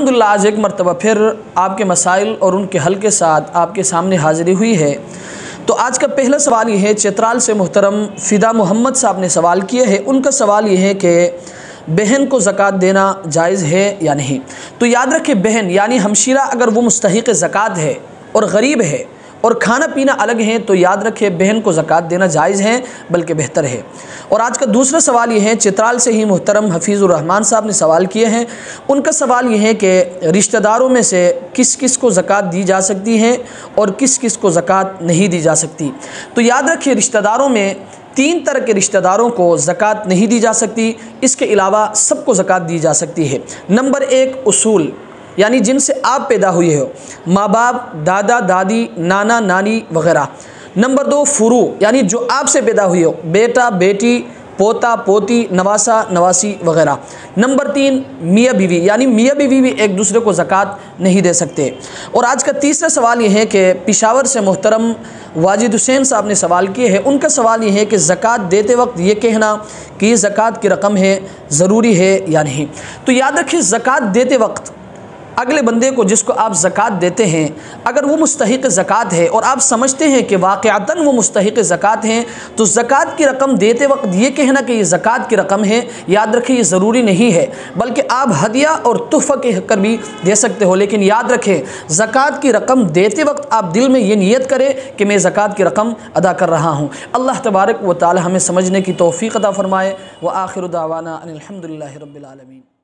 الحمدللہ آج ایک مرتبہ پھر آپ کے مسائل اور ان کے حل کے ساتھ آپ کے سامنے حاضری ہوئی ہے۔ تو آج کا پہلا سوال یہ ہے، چترال سے محترم فدا محمد صاحب نے سوال کیا ہے۔ ان کا سوال یہ ہے کہ بہن کو زکوٰۃ دینا جائز ہے یا نہیں؟ تو یاد رکھیں، بہن یعنی ہمشیرہ اگر وہ مستحق زکوٰۃ ہے اور غریب ہے اور کھانا پینا الگ ہیں تو یاد رکھیں بہن کو زکوٰۃ دینا جائز ہے، بلکہ بہتر ہے۔ اور آج کا دوسرا سوال یہ ہے، چترال سے ہی محترم حفیظ الرحمان صاحب نے سوال کیے ہیں۔ ان کا سوال یہ ہے کہ رشتہ داروں میں سے کس کس کو زکوٰۃ دی جا سکتی ہے اور کس کس کو زکوٰۃ نہیں دی جا سکتی؟ تو یاد رکھیں، رشتہ داروں میں 3 طرح کے رشتہ داروں کو زکوٰۃ نہیں دی جا سکتی، اس کے علاوہ سب کو زکوٰۃ دی جا سکتی ہے۔ نمبر 1 اصول، یعنی جن سے آپ پیدا ہوئے ہو، ماں باپ، دادا دادی، نانا نانی وغیرہ۔ نمبر 2 فروع، یعنی جو آپ سے پیدا ہوئے ہو، بیٹا بیٹی، پوتا پوتی، نواسا نواسی وغیرہ۔ نمبر 3 میاں بیوی، یعنی میاں بیوی بھی ایک دوسرے کو زکوٰۃ نہیں دے سکتے۔ اور آج کا تیسرا سوال یہ ہے کہ پشاور سے محترم واجد حسین صاحب نے سوال کیے ہیں۔ ان کا سوال یہ ہے کہ زکوٰۃ دیتے وقت یہ کہنا کہ یہ زکوٰۃ کی رقم ہے، ضروری ہے یا نہیں؟ تو یاد رکھیں، زکوٰۃ دیتے وقت اگلے بندے کو جس کو آپ زکوٰۃ دیتے ہیں، اگر وہ مستحق زکوٰۃ ہے اور آپ سمجھتے ہیں کہ واقعتاً وہ مستحق زکوٰۃ ہیں، تو زکوٰۃ کی رقم دیتے وقت یہ کہنا کہ یہ زکوٰۃ کی رقم ہے، یاد رکھیں یہ ضروری نہیں ہے، بلکہ آپ ہدیہ اور تحفہ کہہ کر بھی دے سکتے ہو۔ لیکن یاد رکھیں، زکوٰۃ کی رقم دیتے وقت آپ دل میں یہ نیت کریں کہ میں زکوٰۃ کی رقم ادا کر رہا ہوں۔ اللہ تبارک و تعالی ہمیں سمجھنے کی توفیق عطا فرمائے۔ وآخر دعوانا ان الحمد للہ رب العالمین۔